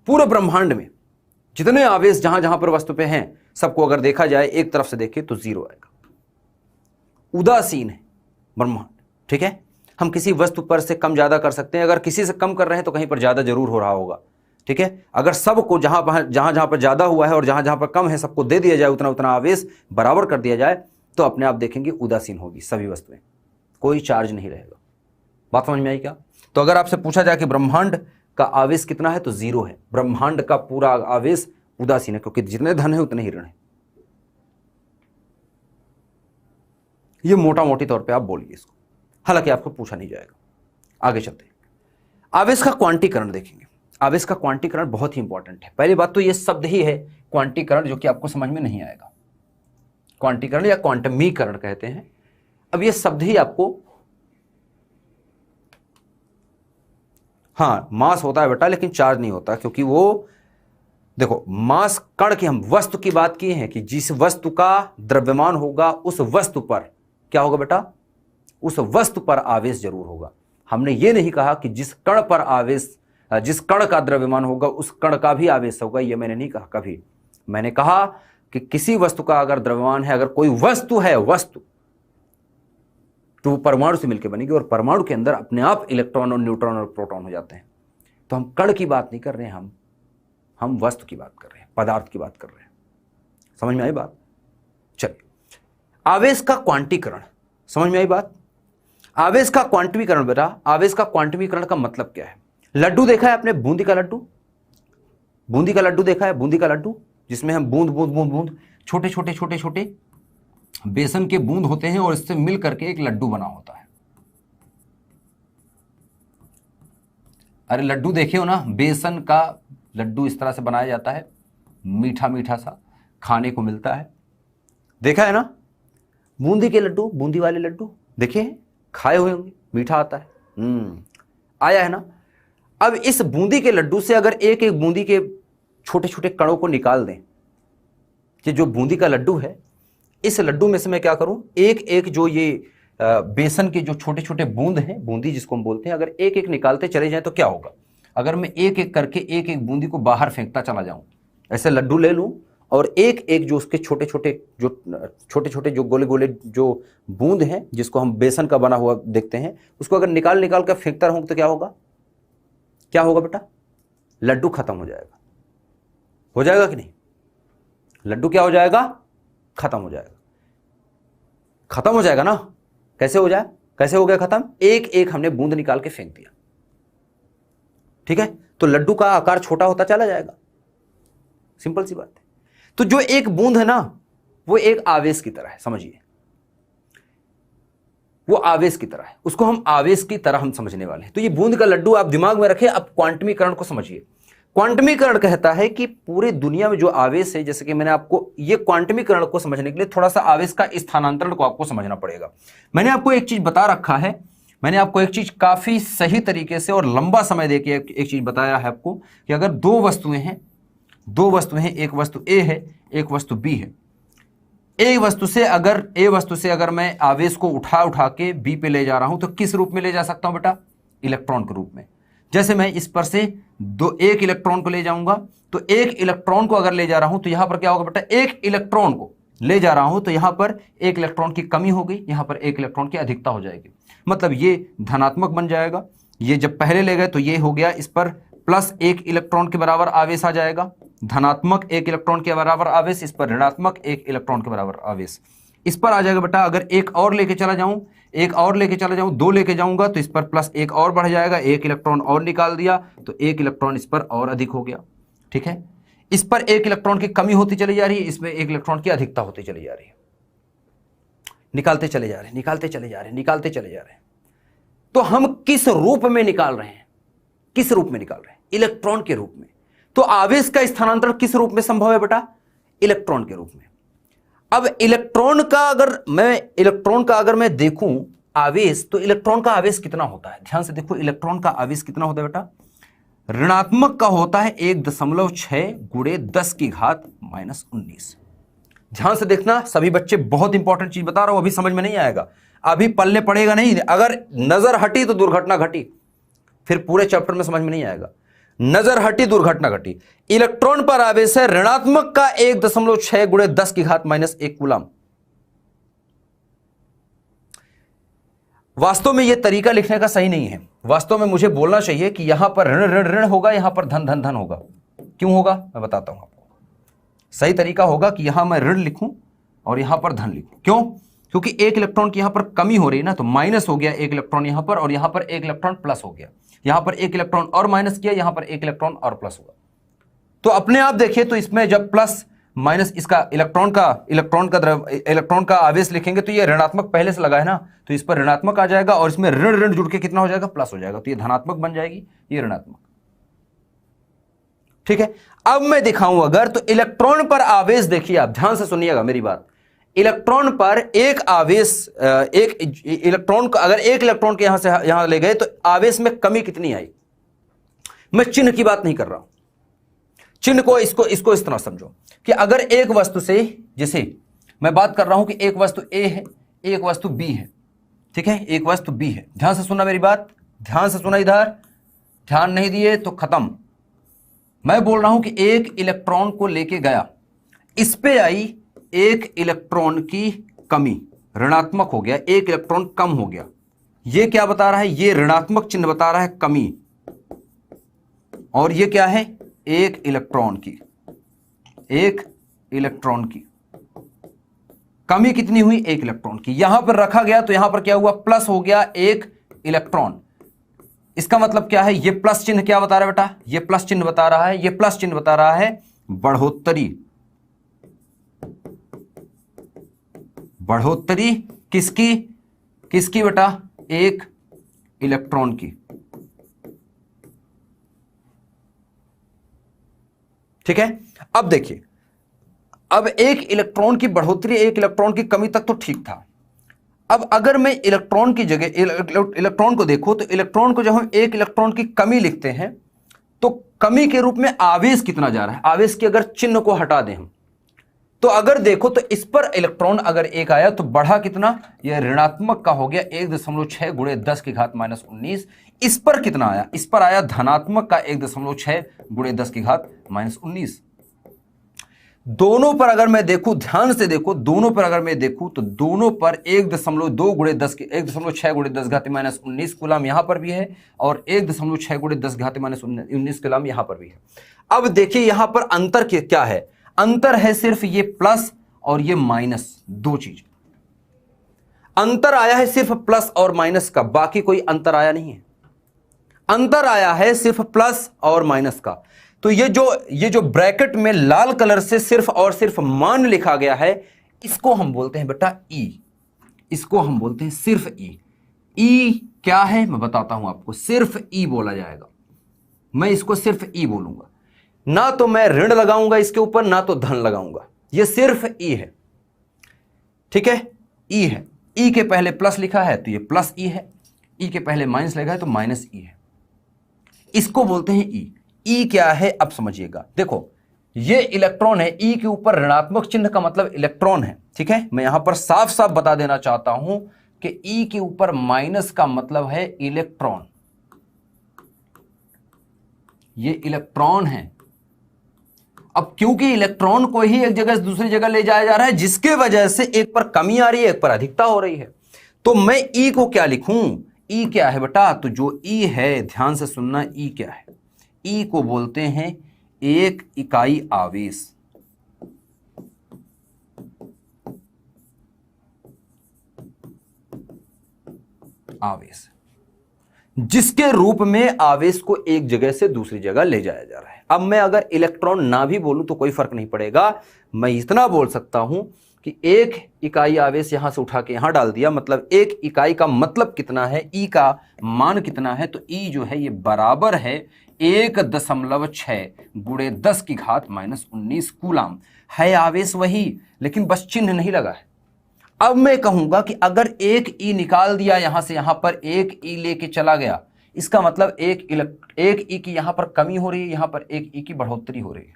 Speaker 1: पूरे ब्रह्मांड में जितने आवेश जहां जहां पर वस्तु पे हैं, सबको अगर देखा जाए एक तरफ से देखें तो 0 आएगा। उदासीन है ब्रह्मांड। ठीक है, हम किसी वस्तु पर से कम ज्यादा कर सकते हैं, अगर किसी से कम कर रहे हैं तो कहीं पर ज्यादा जरूर हो रहा होगा। ठीक है, अगर सबको जहां जहां पर ज्यादा हुआ है और जहां जहां पर कम है सबको दे दिया जाए, उतना उतना आवेश बराबर कर दिया जाए, तो अपने आप देखेंगे उदासीन होगी सभी वस्तुएं, कोई चार्ज नहीं रहेगा। बात समझ में आई क्या? तो अगर आपसे पूछा जाए कि ब्रह्मांड का आवेश कितना है तो 0 है। ब्रह्मांड का पूरा आवेश उदासीन है, क्योंकि जितने धन है उतने ही ऋण है। ये मोटा मोटी तौर पे आप बोलिए इसको, हालांकि आपको पूछा नहीं जाएगा। आगे चलते हैं, आवेश का क्वांटीकरण देखेंगे। आवेश का क्वांटीकरण बहुत ही इंपॉर्टेंट है। पहली बात तो ये शब्द ही है क्वांटीकरण, जो कि आपको समझ में नहीं आएगा। क्वांटीकरण या क्वांटमीकरण कहते हैं। अब ये शब्द ही आपको, हाँ मास होता है बेटा, लेकिन चार्ज नहीं होता, क्योंकि वो देखो मास कण की, हम वस्तु की बात की है कि जिस वस्तु का द्रव्यमान होगा उस वस्तु पर क्या होगा बेटा, उस वस्तु पर आवेश जरूर होगा। हमने ये नहीं कहा कि जिस कण पर आवेश, जिस कण का द्रव्यमान होगा उस कण का भी आवेश होगा, ये मैंने नहीं कहा कभी। मैंने कहा कि किसी वस्तु का अगर द्रव्यमान है, अगर कोई वस्तु है वस्तु, तो वो परमाणु से मिलकर बनेगी, और परमाणु के अंदर अपने आप इलेक्ट्रॉन और न्यूट्रॉन और प्रोटॉन हो जाते हैं। तो हम कण की बात नहीं कर रहे हैं, हम वस्तु की बात कर रहे हैं, पदार्थ की बात कर रहे हैं। समझ में आई बात? चलिए, आवेश का क्वांटीकरण, समझ में आई बात? आवेश का क्वांटमीकरण बेटा, आवेश का क्वांटमीकरण का मतलब क्या है? लड्डू देखा है आपने, बूंदी का लड्डू? बूंदी का लड्डू देखा है? बूंदी का लड्डू जिसमें हम बूंद बूंद बूंद बूंद छोटे छोटे छोटे छोटे बेसन के बूंद होते हैं और इससे मिल करके एक लड्डू बना होता है। अरे लड्डू देखे हो ना, बेसन का लड्डू इस तरह से बनाया जाता है, मीठा मीठा सा खाने को मिलता है, देखा है ना? बूंदी के लड्डू, बूंदी वाले लड्डू देखे हैं, खाए हुए होंगे, मीठा आता है, आया है ना? अब इस बूंदी के लड्डू से अगर एक एक बूंदी के छोटे छोटे कणों को निकाल दें, कि जो बूंदी का लड्डू है, इस लड्डू में से मैं क्या करूं, एक एक जो ये बेसन के जो छोटे छोटे बूंद हैं, बूंदी जिसको हम बोलते हैं, अगर एक एक निकालते चले जाएं तो क्या होगा? अगर मैं एक एक करके एक एक बूंदी को बाहर फेंकता चला जाऊं, ऐसे लड्डू ले लूं और एक एक जो उसके छोटे छोटे जो गोले गोले जो बूंद हैं, जिसको हम बेसन का बना हुआ देखते हैं, उसको अगर निकाल निकाल कर फेंकता रहूं तो क्या होगा? क्या होगा बेटा? लड्डू खत्म हो जाएगा। हो जाएगा कि नहीं? लड्डू क्या हो जाएगा? खत्म हो जाएगा। खत्म हो जाएगा ना? कैसे हो जाए? कैसे हो गया खत्म? एक एक हमने बूंद निकाल के फेंक दिया, ठीक है? तो लड्डू का आकार छोटा होता चला जाएगा। सिंपल सी बात है। तो जो एक बूंद है ना, वो एक आवेश की तरह है, समझिए, वो आवेश की तरह है, उसको हम आवेश की तरह हम समझने वाले हैं। तो ये बूंद का लड्डू आप दिमाग में रखें। अब क्वांटमीकरण को समझिए। क्वांटमीकरण कहता है कि पूरी दुनिया में जो आवेश है, जैसे कि मैंने आपको, ये क्वांटमीकरण को समझने के लिए थोड़ा सा आवेश का स्थानांतरण को आपको समझना पड़ेगा। मैंने आपको एक चीज बता रखा है, मैंने आपको एक चीज काफी सही तरीके से और लंबा समय देके एक चीज बताया है आपको, कि अगर दो वस्तुएं हैं, एक वस्तु ए है, एक वस्तु बी है। ए वस्तु से अगर मैं आवेश को उठा के बी पे ले जा रहा हूं, तो किस रूप में ले जा सकता हूं बेटा? इलेक्ट्रॉन के रूप में। जैसे मैं इस पर से एक इलेक्ट्रॉन को ले जाऊंगा, तो एक इलेक्ट्रॉन को अगर ले जा रहा हूं तो यहां पर क्या होगा बेटा? एक इलेक्ट्रॉन को ले जा रहा हूं तो यहां पर एक इलेक्ट्रॉन की कमी हो गई, यहां पर एक इलेक्ट्रॉन की अधिकता हो जाएगी। मतलब ये धनात्मक बन जाएगा। ये जब पहले ले गए तो ये हो गया, इस पर प्लस एक इलेक्ट्रॉन के बराबर आवेश आ जाएगा, धनात्मक एक इलेक्ट्रॉन के बराबर आवेश, इस पर ऋणात्मक एक इलेक्ट्रॉन के बराबर आवेश इस पर आ जाएगा बेटा। अगर एक और लेके चला जाऊं, दो लेके जाऊंगा तो इस पर प्लस एक और बढ़ जाएगा, एक इलेक्ट्रॉन और निकाल दिया तो एक इलेक्ट्रॉन इस पर और अधिक हो गया, ठीक है? इस पर एक इलेक्ट्रॉन की कमी होती चली जा रही है, इसमें एक इलेक्ट्रॉन की अधिकता होती चली जा रही है। निकालते चले जा रहे हैं। तो हम किस रूप में निकाल रहे हैं? इलेक्ट्रॉन के रूप में। तो आवेश का स्थानांतरण किस रूप में संभव है बेटा? इलेक्ट्रॉन के रूप में। अब इलेक्ट्रॉन का अगर मैं देखूं आवेश, तो इलेक्ट्रॉन का आवेश कितना होता है? ध्यान से देखो, इलेक्ट्रॉन का आवेश कितना होता है बेटा? ऋणात्मक का होता है 1.6 गुणे 10 की घात -19। ध्यान से देखना सभी बच्चे, बहुत इंपॉर्टेंट चीज बता रहा हूं, अभी समझ में नहीं आएगा, अभी पल्ले पड़ेगा नहीं। अगर नजर हटी तो दुर्घटना घटी, फिर पूरे चैप्टर में समझ में नहीं आएगा। नजर हटी दुर्घटना घटी। इलेक्ट्रॉन पर आवेश है ऋणात्मक का 1.6 गुणे 10 की घात -1 कूलम। वास्तव में यह तरीका लिखने का सही नहीं है। वास्तव में मुझे बोलना चाहिए कि यहां पर ऋण ऋण ऋण होगा, यहां पर धन धन धन होगा। क्यों होगा मैं बताता हूं आपको। सही तरीका होगा कि यहां मैं ऋण लिखूं और यहां पर धन लिखूं। क्यों? क्योंकि एक इलेक्ट्रॉन की यहां पर कमी हो रही है ना, तो माइनस हो गया एक इलेक्ट्रॉन यहां पर, और यहां पर एक इलेक्ट्रॉन प्लस हो गया। यहां पर एक इलेक्ट्रॉन और माइनस किया, यहां पर एक इलेक्ट्रॉन और प्लस हुआ। तो अपने आप देखिए, तो इसमें जब प्लस माइनस इसका इलेक्ट्रॉन का आवेश लिखेंगे तो ये ऋणात्मक पहले से लगा है ना, तो इस पर ऋणात्मक आ जाएगा और इसमें ऋण ऋण जुड़ के कितना हो जाएगा? प्लस हो जाएगा। तो ये धनात्मक बन जाएगी, ये ऋणात्मक। ठीक है, अब मैं दिखाऊं अगर, तो इलेक्ट्रॉन पर आवेश देखिए, आप ध्यान से सुनिएगा मेरी बात। इलेक्ट्रॉन पर एक आवेश, एक इलेक्ट्रॉन को अगर एक इलेक्ट्रॉन के यहां से यहां ले गए तो आवेश में कमी कितनी आई। मैं चिन्ह की बात नहीं कर रहा हूं, चिन्ह को इसको इस तरह समझो कि अगर एक वस्तु से, जैसे मैं बात कर रहा हूं कि एक वस्तु ए है, एक वस्तु बी है, ठीक है, एक वस्तु बी है। ध्यान से सुनना मेरी बात, ध्यान से सुना, इधर ध्यान नहीं दिए तो खत्म। मैं बोल रहा हूं कि एक इलेक्ट्रॉन को लेके गया, इस पे आई एक इलेक्ट्रॉन की कमी, ऋणात्मक हो गया, एक इलेक्ट्रॉन कम हो गया। ये क्या बता रहा है, ये ऋणात्मक चिन्ह बता रहा है कमी, और ये क्या है, एक इलेक्ट्रॉन की, एक इलेक्ट्रॉन की कमी कितनी हुई, एक इलेक्ट्रॉन की। यहां पर रखा गया तो यहां पर क्या हुआ, प्लस हो गया एक इलेक्ट्रॉन। इसका मतलब क्या है, ये प्लस चिन्ह क्या बता रहा है बेटा, ये प्लस चिन्ह बता रहा है, ये प्लस चिन्ह बता रहा है बढ़ोतरी। बढ़ोतरी किसकी, किसकी बेटा, एक इलेक्ट्रॉन की। ठीक है, अब देखिए, अब एक इलेक्ट्रॉन की बढ़ोतरी, एक इलेक्ट्रॉन की कमी तक तो ठीक था। अब अगर मैं इलेक्ट्रॉन की जगह इलेक्ट्रॉन को देखो, तो इलेक्ट्रॉन को जब हम एक इलेक्ट्रॉन की कमी लिखते हैं तो कमी के रूप में आवेश कितना जा रहा है, आवेश के अगर चिन्ह को हटा दें हम, तो अगर देखो तो इस पर इलेक्ट्रॉन अगर एक आया तो बढ़ा कितना, यह ऋणात्मक का हो गया 1.6 गुणे 10 की घात -19। इस पर कितना आया, इस पर आया धनात्मक का 1.6 गुणे 10 की घात -19। दोनों पर अगर मैं देखूं, ध्यान से देखो, दोनों पर अगर मैं देखूं तो दोनों पर 1.2 गुणे 10 की 1.6 गुणे 10 घात -19 कूलम यहां पर भी है, और 1.6 गुणे 10 घात -19 कूलम यहां पर भी है। अब देखिए यहां पर अंतर क्या है, अंतर है सिर्फ ये प्लस और ये माइनस, दो चीज अंतर आया है, सिर्फ प्लस और माइनस का, बाकी कोई अंतर आया नहीं है। अंतर आया है सिर्फ प्लस और माइनस का। तो ये जो ब्रैकेट में लाल कलर से सिर्फ और सिर्फ मान लिखा गया है, इसको हम बोलते हैं बेटा ई, इसको हम बोलते हैं सिर्फ ई। ई क्या है मैं बताता हूं आपको, सिर्फ ई बोला जाएगा, मैं इसको सिर्फ ई बोलूंगा, ना तो मैं ऋण लगाऊंगा इसके ऊपर, ना तो धन लगाऊंगा, ये सिर्फ ई है। ठीक है, ई है, ई के पहले प्लस लिखा है तो ये प्लस ई है, ई के पहले माइनस लिखा है तो माइनस ई है, इसको बोलते हैं ई। ई क्या है अब समझिएगा, देखो ये इलेक्ट्रॉन है, ई के ऊपर ऋणात्मक चिन्ह का मतलब इलेक्ट्रॉन है। ठीक है, मैं यहां पर साफ साफ बता देना चाहता हूं कि ई के ऊपर माइनस का मतलब है इलेक्ट्रॉन, ये इलेक्ट्रॉन है। अब क्योंकि इलेक्ट्रॉन को ही एक जगह से दूसरी जगह ले जाया जा रहा है, जिसके वजह से एक पर कमी आ रही है, एक पर अधिकता हो रही है, तो मैं ई को क्या लिखूं, ई क्या है बेटा, तो जो ई है ध्यान से सुनना, ई क्या है, ई को बोलते हैं एक इकाई आवेश। आवेश जिसके रूप में आवेश को एक जगह से दूसरी जगह ले जाया जा रहा है। अब मैं अगर इलेक्ट्रॉन ना भी बोलूं तो कोई फर्क नहीं पड़ेगा, मैं इतना बोल सकता हूं कि एक इकाई आवेश यहां से उठा के यहां डाल दिया, मतलब एक इकाई का मतलब कितना है, ई का मान कितना है, तो ई जो है ये बराबर है 1.6 गुणे 10 की घात -19 कूलम है। आवेश वही, लेकिन बस चिन्ह नहीं लगा है। अब मैं कहूंगा कि अगर एक ई निकाल दिया यहां से, यहां पर एक ई लेके चला गया, इसका मतलब एक ई की यहां पर कमी हो रही है, यहां पर एक ई की बढ़ोतरी हो रही है।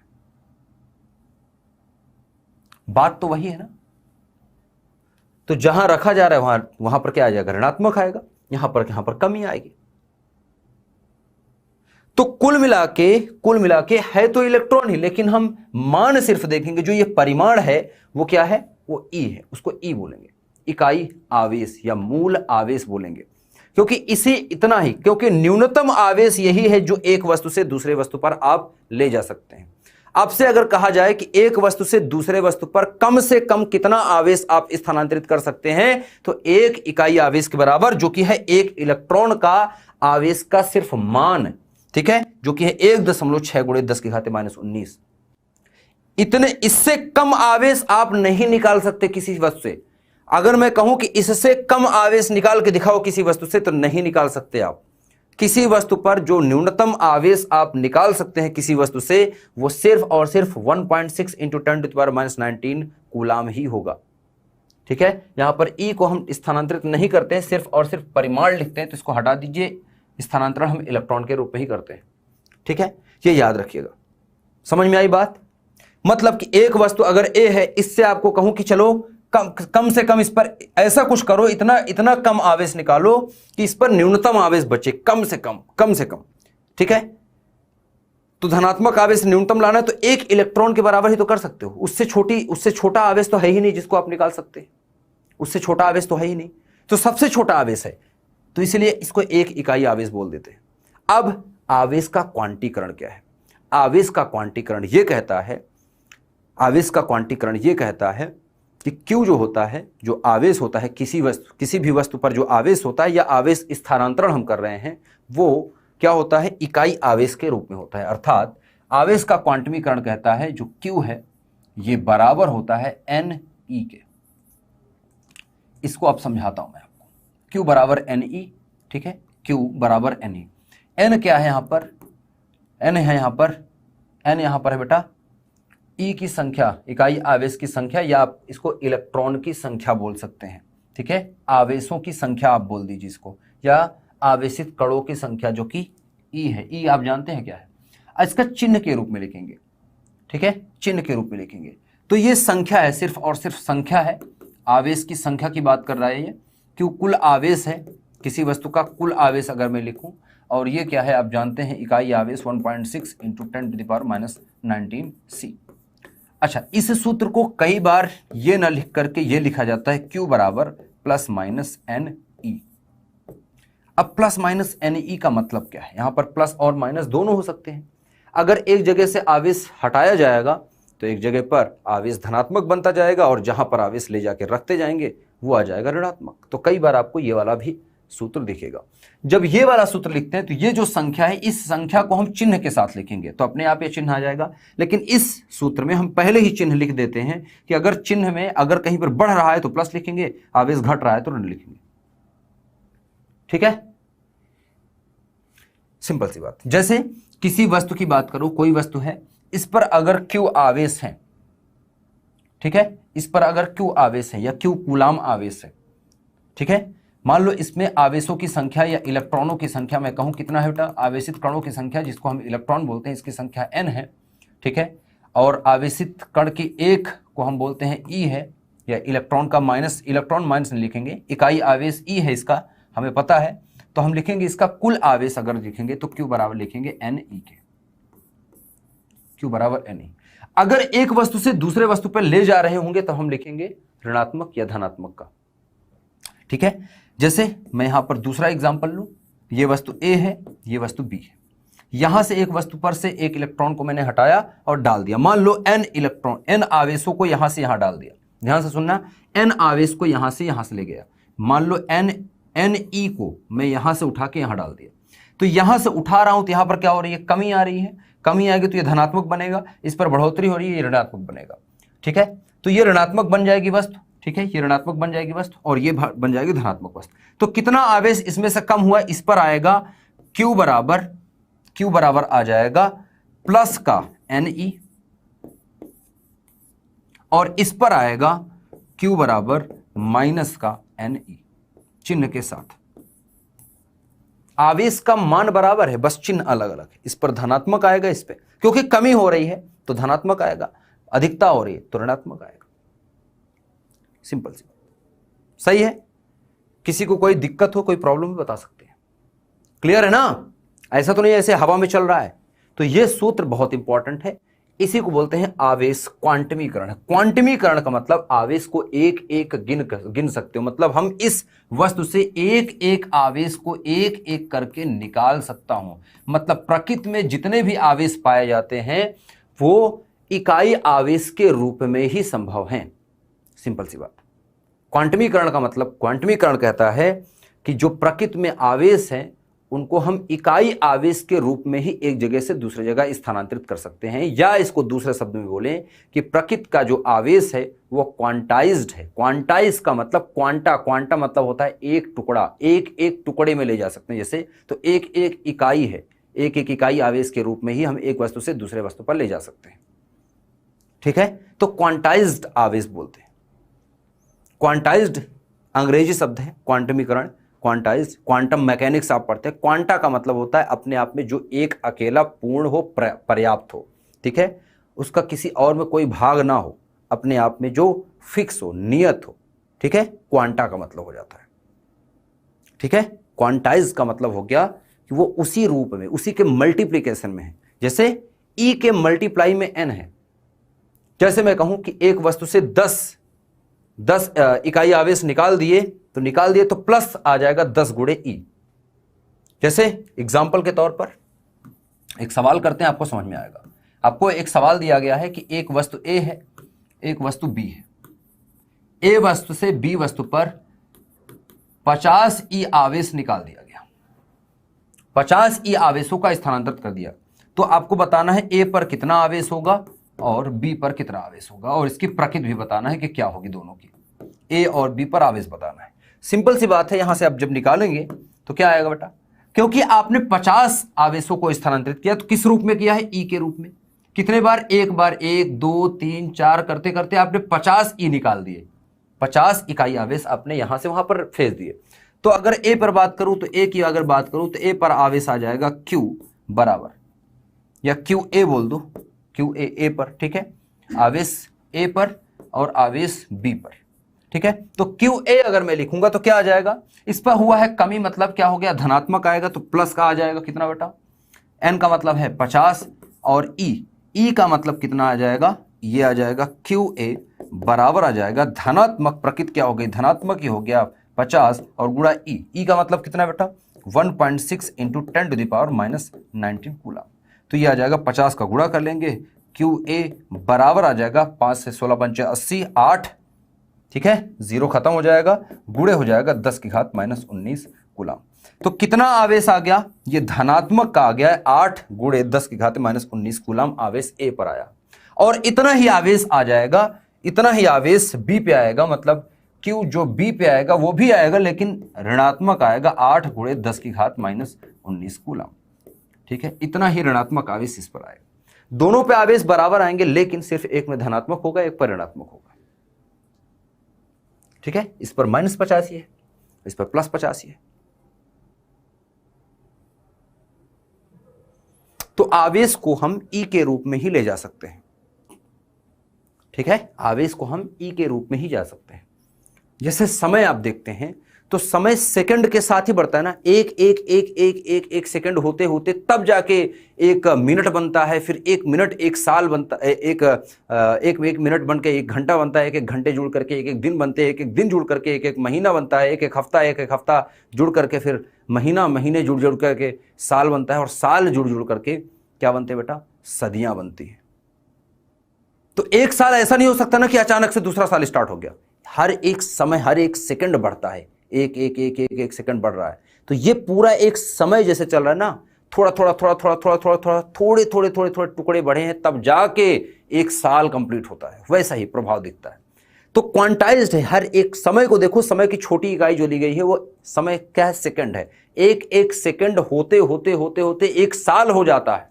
Speaker 1: बात तो वही है ना। तो जहां रखा जा रहा है वहां पर क्या आ जाएगा, ऋणात्मक आएगा, यहां पर कमी आएगी। तो कुल मिला के है तो इलेक्ट्रॉन ही, लेकिन हम मान सिर्फ देखेंगे, जो ये परिमाण है वो क्या है, वो ई है, उसको ई बोलेंगे, इकाई आवेश या मूल आवेश बोलेंगे, क्योंकि इसे इतना ही, क्योंकि न्यूनतम आवेश यही है जो एक वस्तु से दूसरे वस्तु पर आप ले जा सकते हैं। आपसे अगर कहा जाए कि एक वस्तु से दूसरे वस्तु पर कम से कम कितना आवेश आप स्थानांतरित कर सकते हैं, तो एक इकाई आवेश के बराबर, जो कि है एक इलेक्ट्रॉन का आवेश का सिर्फ मान, ठीक है, जो कि है 1.6 गुणे 10 की घात -19। इतने, इससे कम आवेश आप नहीं निकाल सकते किसी वस्तु से। अगर मैं कहूं कि इससे कम आवेश निकाल के दिखाओ किसी वस्तु से, तो नहीं निकाल सकते आप। किसी वस्तु पर जो न्यूनतम आवेश आप निकाल सकते हैं किसी वस्तु से, वो सिर्फ और सिर्फ 1.6 इंटू 10⁻19 कूलाम ही होगा। ठीक है, यहां पर ई को हम स्थानांतरित नहीं करते हैं, सिर्फ और सिर्फ परिमाण लिखते हैं, तो इसको हटा दीजिए, स्थानांतरण हम इलेक्ट्रॉन के रूप में ही करते हैं। ठीक है, ये याद रखिएगा। समझ में आई बात? मतलब कि एक वस्तु अगर ए है, इससे आपको कहूं कि चलो कम से कम इस पर ऐसा कुछ करो, इतना कम आवेश निकालो कि इस पर न्यूनतम आवेश बचे, कम से कम। ठीक है, तो धनात्मक आवेश न्यूनतम लाना है तो 1 इलेक्ट्रॉन के बराबर ही तो कर सकते हो। उससे छोटा आवेश तो है ही नहीं जिसको आप निकाल सकते, उससे छोटा आवेश तो है ही नहीं, तो सबसे छोटा आवेश है, तो इसलिए इसको 1 इकाई आवेश बोल देते हैं। अब आवेश का क्वांटीकरण क्या है? आवेश का क्वांटीकरण ये कहता है कि Q जो होता है, जो आवेश होता है किसी भी वस्तु पर जो आवेश होता है या आवेश स्थानांतरण हम कर रहे हैं, वो क्या होता है? इकाई आवेश के रूप में होता है। अर्थात आवेश का क्वांटमीकरण कहता है जो Q है ये बराबर होता है NE के। इसको अब समझाता हूं मैं आपको। Q बराबर NE, ठीक है, Q बराबर NE। N क्या है यहां पर? N है यहां पर, N यहां पर है बेटा E की संख्या, इकाई आवेश की संख्या, या आप इसको इलेक्ट्रॉन की संख्या बोल सकते हैं। ठीक है, आवेशों की संख्या आप बोल दीजिए इसको, या आवेशित कणों की संख्या जो कि E है। E आप जानते हैं क्या है? इसका चिन्ह के रूप में लिखेंगे। ठीक है, चिन्ह के रूप में लिखेंगे। तो ये संख्या है, सिर्फ और सिर्फ संख्या है, आवेश की संख्या की बात कर रहा है ये। क्यों? कुल आवेश है, किसी वस्तु का कुल आवेश अगर मैं लिखूं, और ये क्या है आप जानते हैं, इकाई आवेश 1.6 इंटू 10⁻19 C। अच्छा, इस सूत्र को कई बार ये ना लिख करके ये लिखा जाता है Q बराबर प्लस माइनस NE। अब प्लस माइनस NE का मतलब क्या है? यहां पर प्लस और माइनस दोनों हो सकते हैं। अगर एक जगह से आवेश हटाया जाएगा तो एक जगह पर आवेश धनात्मक बनता जाएगा, और जहां पर आवेश ले जाके रखते जाएंगे वो आ जाएगा ऋणात्मक। तो कई बार आपको ये वाला भी सूत्र दिखेगा। जब ये वाला सूत्र लिखते हैं तो ये जो संख्या है, इस संख्या को हम चिन्ह के साथ लिखेंगे तो अपने आप ये चिन्ह आ जाएगा। लेकिन इस सूत्र में हम पहले ही चिन्ह लिख देते हैं कि अगर चिन्ह में अगर कहीं पर बढ़ रहा है तो प्लस लिखेंगे, आवेश घट रहा है तो ऋण लिखेंगे। ठीक है, सिंपल सी बात। जैसे किसी वस्तु की बात करो, कोई वस्तु है, इस पर अगर Q आवेश है, ठीक है, इस पर अगर Q आवेश है या Q कूलाम आवेश है, ठीक है, मान लो इसमें आवेशों की संख्या या इलेक्ट्रॉनों की संख्या मैं कहूं कितना है बेटा? आवेशित कणों की संख्या जिसको हम इलेक्ट्रॉन बोलते हैं, इसकी संख्या n है। ठीक है, और आवेशित कण की एक को हम बोलते हैं E है, या इलेक्ट्रॉन का माइनस, इलेक्ट्रॉन माइनस नहीं लिखेंगे, इकाई आवेश E है इसका, हमें पता है, तो हम लिखेंगे इसका कुल आवेश अगर लिखेंगे तो Q बराबर लिखेंगे NE के। Q बराबर NE। अगर एक वस्तु से दूसरे वस्तु पर ले जा रहे होंगे तो हम लिखेंगे ऋणात्मक या धनात्मक का। ठीक है, जैसे मैं यहां पर दूसरा एग्जांपल लूं, ये वस्तु A है, ये वस्तु B है। यहां से एक वस्तु पर से एक इलेक्ट्रॉन को मैंने हटाया और डाल दिया। मान लो n इलेक्ट्रॉन, n आवेशों को यहां से यहां डाल दिया। ध्यान से सुनना, n आवेश को यहां से ले गया। मान लो NE को मैं यहां से उठा के यहां डाल दिया, तो यहां से उठा रहा हूं तो यहां पर क्या हो रही है? कमी आ रही है। कमी आएगी तो ये धनात्मक बनेगा, इस पर बढ़ोतरी हो रही है, ये ऋणात्मक बनेगा। ठीक है, तो ये ऋणात्मक बन जाएगी वस्तु। ठीक है, ये ऋणात्मक बन जाएगी वस्तु और ये बन जाएगी धनात्मक वस्तु। तो कितना आवेश इसमें से कम हुआ? इस पर आएगा Q बराबर आ जाएगा प्लस का NE, और इस पर आएगा Q बराबर माइनस का NE, चिन्ह के साथ। आवेश का मान बराबर है, बस चिन्ह अलग अलग है। इस पर धनात्मक आएगा, इस पे क्योंकि कमी हो रही है तो धनात्मक आएगा, अधिकता हो रही है तो ऋणात्मक आएगा। सिंपल सी, सही है। किसी को कोई दिक्कत हो, कोई प्रॉब्लम भी बता सकते हैं। क्लियर है ना? ऐसा तो नहीं ऐसे हवा में चल रहा है। तो यह सूत्र बहुत इंपॉर्टेंट है, इसी को बोलते हैं आवेश क्वांटमीकरण। क्वांटमीकरण का मतलब आवेश को एक एक गिन सकते हो, मतलब हम इस वस्तु से एक एक आवेश को एक एक करके निकाल सकता हूं। मतलब प्रकृति में जितने भी आवेश पाए जाते हैं वो इकाई आवेश के रूप में ही संभव हैं। सिंपल सी बात। क्वांटमीकरण का मतलब, क्वांटमीकरण कहता है कि जो प्रकृति में आवेश है उनको हम इकाई आवेश के रूप में ही एक जगह से दूसरी जगह स्थानांतरित कर सकते हैं, या इसको दूसरे शब्द में बोलें कि प्रकृति का जो आवेश है वो क्वांटाइज्ड है। क्वांटाइज का मतलब क्वांटा मतलब होता है एक टुकड़ा, एक एक टुकड़े में ले जा सकते हैं जैसे, तो एक एक इकाई है, एक एक इकाई आवेश के रूप में ही हम एक वस्तु से दूसरे वस्तु पर ले जा सकते हैं। ठीक है, तो क्वांटाइज्ड आवेश बोलते हैं। क्वांटाइज्ड अंग्रेजी शब्द है, क्वांटमीकरण, क्वांटाइज्ड, क्वांटम मैकेनिक्स आप पढ़ते हैं। क्वांटा का मतलब होता है अपने आप में जो एक अकेला पूर्ण हो, पर्याप्त हो, ठीक है, उसका किसी और में कोई भाग ना हो, अपने आप में जो फिक्स हो, नियत हो, ठीक है, क्वांटा का मतलब हो जाता है। ठीक है, क्वांटाइज का मतलब हो गया कि वो उसी रूप में, उसी के मल्टीप्लीकेशन में है। जैसे ई के मल्टीप्लाई में एन है, जैसे मैं कहूं कि एक वस्तु से 10 इकाई आवेश निकाल दिए तो प्लस आ जाएगा 10 गुणे ई। जैसे एग्जाम्पल के तौर पर एक सवाल करते हैं, आपको समझ में आएगा। आपको एक सवाल दिया गया है कि एक वस्तु ए है, एक वस्तु बी है। ए वस्तु से बी वस्तु पर 50 ई आवेश निकाल दिया गया, 50 ई आवेशों का स्थानांतरित कर दिया। तो आपको बताना है ए पर कितना आवेश होगा और बी पर कितना आवेश होगा, और इसकी प्रकृति भी बताना है कि क्या होगी दोनों की। ए और बी पर आवेश बताना है। सिंपल सी बात है, यहां से आप जब निकालेंगे तो क्या आएगा बेटा, क्योंकि आपने 50 आवेशों को स्थानांतरित किया, तो किस रूप में किया है, ई के रूप में। कितने बार, एक बार, 1 2 3 4 करते करते आपने 50 ई निकाल दिए, 50 इकाई आवेश आपने यहां से वहां पर भेज दिए। तो अगर ए पर बात करूं तो ए की अगर बात करूं तो ए पर आवेश आ जाएगा Q बराबर, या क्यू ए बोल दो, क्यू ए पर, ठीक है, आवेश ए पर और आवेश बी पर, ठीक है। तो क्यू ए अगर मैं लिखूंगा तो क्या आ जाएगा, इस पर हुआ है कमी, मतलब क्या हो गया, धनात्मक आएगा, तो प्लस का आ जाएगा कितना बेटा, एन का मतलब है 50 और ई का मतलब कितना आ जाएगा, ये आ जाएगा क्यू ए बराबर आ जाएगा धनात्मक, प्रकृति क्या हो गई, धनात्मक ही हो गया 50 और गुणा ई का मतलब कितना बेटा 1.6 इंटू 10⁻⁻19 कूलम। तो ये आ जाएगा 50 का गुणा कर लेंगे, क्यू ए बराबर आ जाएगा 5 से 16 पंचे 80, 8, ठीक है, 0 खत्म हो जाएगा, गुणे हो जाएगा 10⁻⁻19 कूलम। तो कितना आवेश आ गया, ये धनात्मक का आ गया है 8 गुणे 10⁻⁻19 कूलम आवेश ए पर आया। और इतना ही आवेश आ जाएगा, इतना ही आवेश बी पे आएगा, मतलब क्यू जो बी पे आएगा वो भी आएगा लेकिन ऋणात्मक आएगा, 8 गुणे 10⁻⁻19 कूलम, ठीक है, इतना ही ऋणात्मक आवेश इस पर आएगा। दोनों पे आवेश बराबर आएंगे, लेकिन सिर्फ एक में धनात्मक होगा, एक पर ऋणात्मक होगा, ठीक है। इस पर -85 है, इस पर +85 है। तो आवेश को हम ई के रूप में ही ले जा सकते हैं, ठीक है, आवेश को हम ई के रूप में ही जा सकते हैं। जैसे समय आप देखते हैं तो समय सेकंड के साथ ही बढ़ता है ना, एक सेकंड होते होते तब जाके 1 मिनट बनता है, फिर 1 मिनट 1 साल बनता है, एक मिनट बन के 1 घंटा बनता है, एक घंटे जुड़ करके एक दिन बनते हैं, एक दिन जुड़ करके एक महीना बनता है, एक हफ्ता जुड़ करके फिर महीने जुड़ करके साल बनता है, और साल जुड़ करके क्या बनते हैं बेटा, सदियां बनती हैं। तो एक साल ऐसा नहीं हो सकता ना कि अचानक से दूसरा साल स्टार्ट हो गया, हर एक समय, हर एक सेकंड बढ़ता है, एक सेकंड बढ़ रहा है। तो ये पूरा एक समय जैसे चल रहा है ना, थोड़े टुकड़े बढ़े हैं तब जाके एक साल कंप्लीट होता है, वैसा ही प्रभाव दिखता है। तो क्वांटाइज्ड है, हर एक समय को देखो, समय की छोटी इकाई जो ली गई है वो समय क्या है, सेकंड है। एक सेकंड होते होते 1 साल हो जाता है।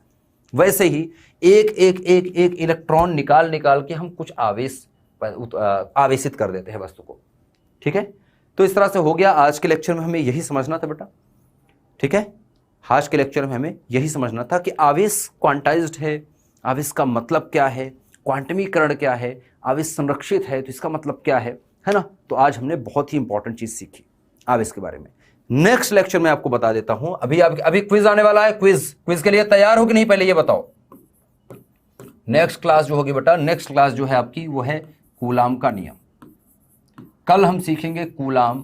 Speaker 1: वैसे ही एक इलेक्ट्रॉन निकाल के हम कुछ आवेशित कर देते हैं वस्तु को, ठीक है। तो इस तरह से हो गया। आज के लेक्चर में हमें यही समझना था बेटा, ठीक है, आज के लेक्चर में हमें यही समझना था कि आवेश क्वांटाइज्ड है, आवेश का मतलब क्या है, क्वांटमीकरण क्या है, आवेश संरक्षित है तो इसका मतलब क्या है ना। तो आज हमने बहुत ही इंपॉर्टेंट चीज सीखी आवेश के बारे में। नेक्स्ट लेक्चर में आपको बता देता हूं, अभी क्विज आने वाला है। क्विज के लिए तैयार हो कि नहीं, पहले ये बताओ। नेक्स्ट क्लास जो होगी बेटा, नेक्स्ट क्लास जो है आपकी वो है कूलाम का नियम। कल हम सीखेंगे कूलाम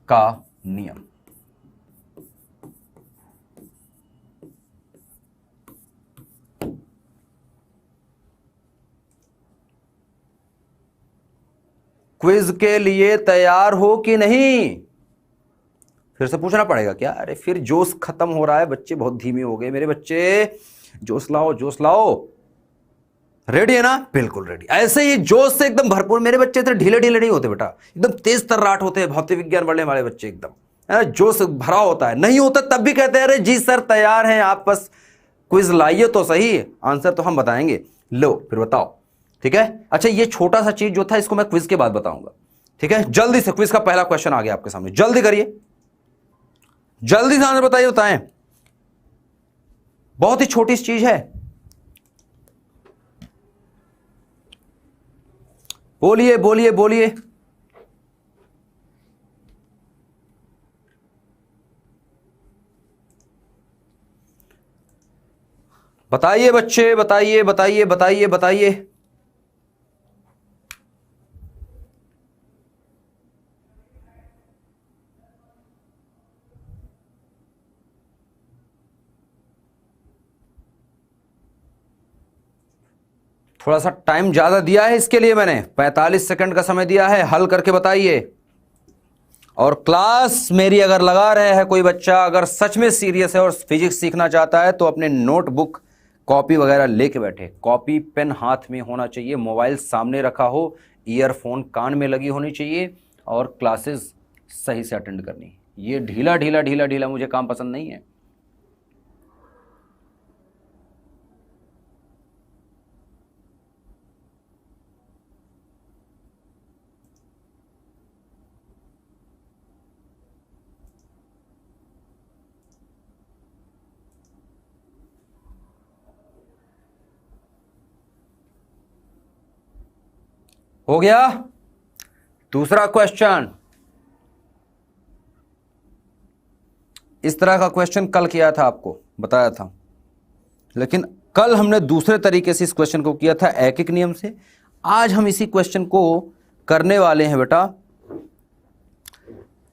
Speaker 1: का नियम। क्विज के लिए तैयार हो कि नहीं? फिर से पूछना पड़ेगा क्या? अरे फिर जोश खत्म हो रहा है, बच्चे बहुत धीमे हो गए मेरे बच्चे, जोश लाओ जोश लाओ। रेडी है ना? बिल्कुल रेडी। ऐसे ही जोश से एकदम भरपूर। मेरे बच्चे इतने ढीले ढीले नहीं होते बेटा, एकदम तेज तर्राट होते हैं भौतिक विज्ञान पढ़ने वाले बच्चे, एकदम है ना, जोश भरा होता है। नहीं होता तब भी कहते हैं अरे जी सर तैयार हैं आप, बस क्विज लाइए तो सही, आंसर तो हम बताएंगे। लो फिर बताओ, ठीक है। अच्छा ये छोटा सा चीज जो था इसको मैं क्विज के बाद बताऊंगा, ठीक है। जल्दी से क्विज का पहला क्वेश्चन आ गया आपके सामने, जल्दी करिए, जल्दी से आंसर बताइए, बताएं। बहुत ही छोटी सी चीज है, बोलिए बोलिए बोलिए। बताइए बच्चे, बताइए बताइए बताइए बताइए। थोड़ा सा टाइम ज्यादा दिया है इसके लिए, मैंने 45 सेकंड का समय दिया है, हल करके बताइए। और क्लास मेरी अगर लगा रहे है कोई बच्चा, अगर सच में सीरियस है और फिजिक्स सीखना चाहता है तो अपने नोटबुक कॉपी वगैरह लेके बैठे, कॉपी पेन हाथ में होना चाहिए, मोबाइल सामने रखा हो, ईयरफोन कान में लगी होनी चाहिए और क्लासेस सही से अटेंड करनी। ये ढीला ढीला ढीला ढीला मुझे काम पसंद नहीं है। हो गया दूसरा क्वेश्चन। इस तरह का क्वेश्चन कल किया था, आपको बताया था, लेकिन कल हमने दूसरे तरीके से इस क्वेश्चन को किया था, एक नियम से। आज हम इसी क्वेश्चन को करने वाले हैं बेटा,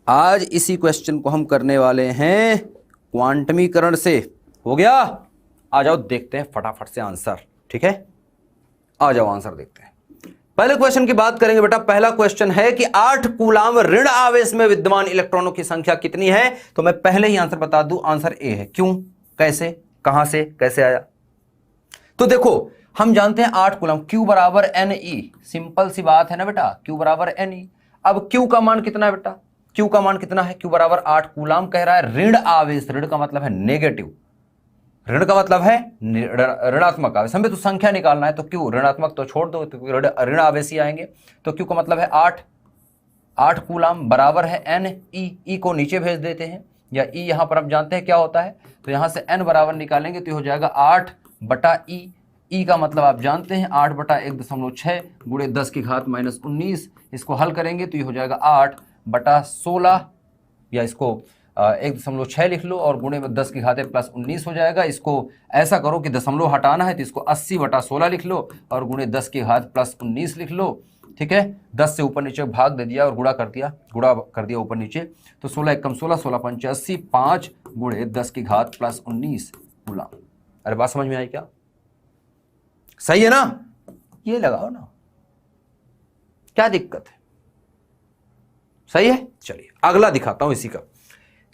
Speaker 1: आज इसी क्वेश्चन को हम करने वाले हैं क्वांटमीकरण से। हो गया? आ जाओ देखते हैं फटाफट से आंसर, ठीक है, आ जाओ आंसर देखते हैं। पहले क्वेश्चन की बात करेंगे बेटा। पहला क्वेश्चन है कि 8 कूलाम ऋण आवेश में विद्यमान इलेक्ट्रॉनों की संख्या कितनी है? तो मैं पहले ही आंसर बता दूं, आंसर ए है। क्यों, कैसे, कहां से, कैसे आया? तो देखो हम जानते हैं 8 कूलाम, Q बराबर NE, सिंपल सी बात है ना बेटा, Q बराबर NE। अब Q का मान कितना है बेटा? Q का मान कितना है? Q बराबर 8 कूलाम कह रहा है। ऋण आवेश, ऋण का मतलब है नेगेटिव, ऋण का मतलब है ऋणात्मक आवेश। हमें तो संख्या निकालना है, तो क्यों ऋणात्मक तो छोड़ दो, तो ऋण आवेश ही आएंगे। तो क्यू का मतलब है 8 कूलाम बराबर है n e, e को नीचे भेज देते हैं, या e यहां पर आप जानते हैं क्या होता है, तो यहां से n बराबर निकालेंगे तो हो जाएगा 8 बटा e। e का मतलब आप जानते हैं 8 बटा 1.6 गुणे 10 की घात -19। इसको हल करेंगे तो ये हो जाएगा 8 बटा 16, या इसको 1.6 लिख लो और गुणे में 10 की घात +19 हो जाएगा। इसको ऐसा करो कि दशमलव हटाना है तो इसको 80 बटा 16 लिख लो और गुणे 10 की घात +19 लिख लो, ठीक है। 10 से ऊपर नीचे भाग दे दिया और गुणा कर दिया ऊपर नीचे, तो 16 एकम 16, 16 पंचे 80, 5 गुणे 10 की घात +19 कूलाम। अरे बात समझ में आई क्या? सही है ना? ये लगाओ ना, क्या दिक्कत है? सही है। चलिए अगला दिखाता हूं इसी का।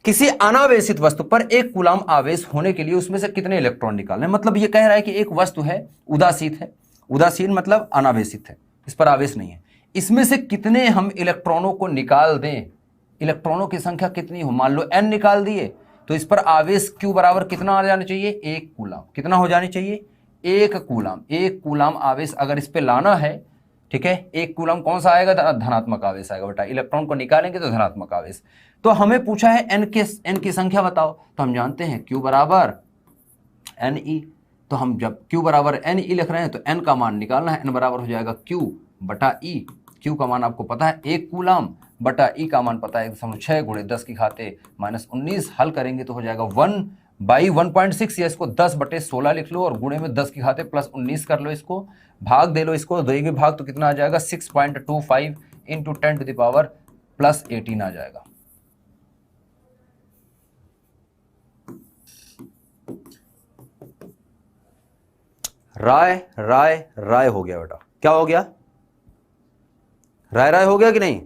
Speaker 1: किसी अनावेशित वस्तु पर 1 कूलाम आवेश होने के लिए उसमें से कितने इलेक्ट्रॉन निकालने? मतलब ये कह रहा है कि एक वस्तु है, उदासीन है, उदासीन मतलब अनावेशित है, इस पर आवेश नहीं है, इसमें से कितने हम इलेक्ट्रॉनों को निकाल दें, इलेक्ट्रॉनों की संख्या कितनी हो। मान लो n निकाल दिए तो इस पर आवेश Q बराबर कितना आ जाना चाहिए? 1 कूलाम। कितना हो जानी चाहिए? 1 कूलाम। 1 कूलाम आवेश अगर इस पे लाना है, ठीक है, 1 कूलाम कौन सा आएगा? धनात्मक आवेश आएगा बेटा। इलेक्ट्रॉन को निकालेंगे तो धनात्मक आवेश। तो हमें पूछा है n की संख्या बताओ, तो हम जानते हैं Q बराबर NE। तो हम जब Q बराबर NE लिख रहे हैं तो n का मान निकालना है, n बराबर हो जाएगा Q बटा E। Q का मान आपको पता है 1 कूलाम, बटा E का मान पता है 1.6 गुणे 10 की घाते -19। हल करेंगे तो हो जाएगा 1/1.6, या इसको 10/16 लिख लो और गुणे में 10 की घाते +19 कर लो, इसको भाग दे लो, इसको देंगे भाग तो कितना आ जाएगा? 6.25 इंटू 10 + 18 आ जाएगा। राय हो गया बेटा। क्या हो गया? राय हो गया कि नहीं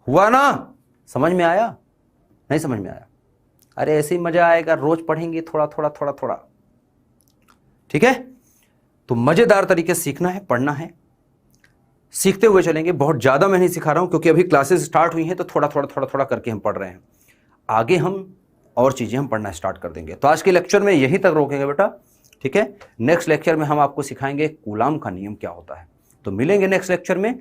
Speaker 1: हुआ ना? समझ में आया? नहीं समझ में आया? अरे ऐसे ही मजा आएगा, रोज पढ़ेंगे थोड़ा थोड़ा थोड़ा थोड़ा। ठीक है, तो मजेदार तरीके से सीखना है, पढ़ना है, सीखते हुए चलेंगे। बहुत ज्यादा मैं नहीं सिखा रहा हूं क्योंकि अभी क्लासेस स्टार्ट हुई हैं, तो थोड़ा थोड़ा थोड़ा थोड़ा करके हम पढ़ रहे हैं। आगे हम और चीजें हम पढ़ना स्टार्ट कर देंगे। तो आज के लेक्चर में यहीं तक रोकेंगे बेटा। ठीक है, नेक्स्ट लेक्चर में हम आपको सिखाएंगे कूलाम का नियम क्या होता है। तो मिलेंगे नेक्स्ट लेक्चर में।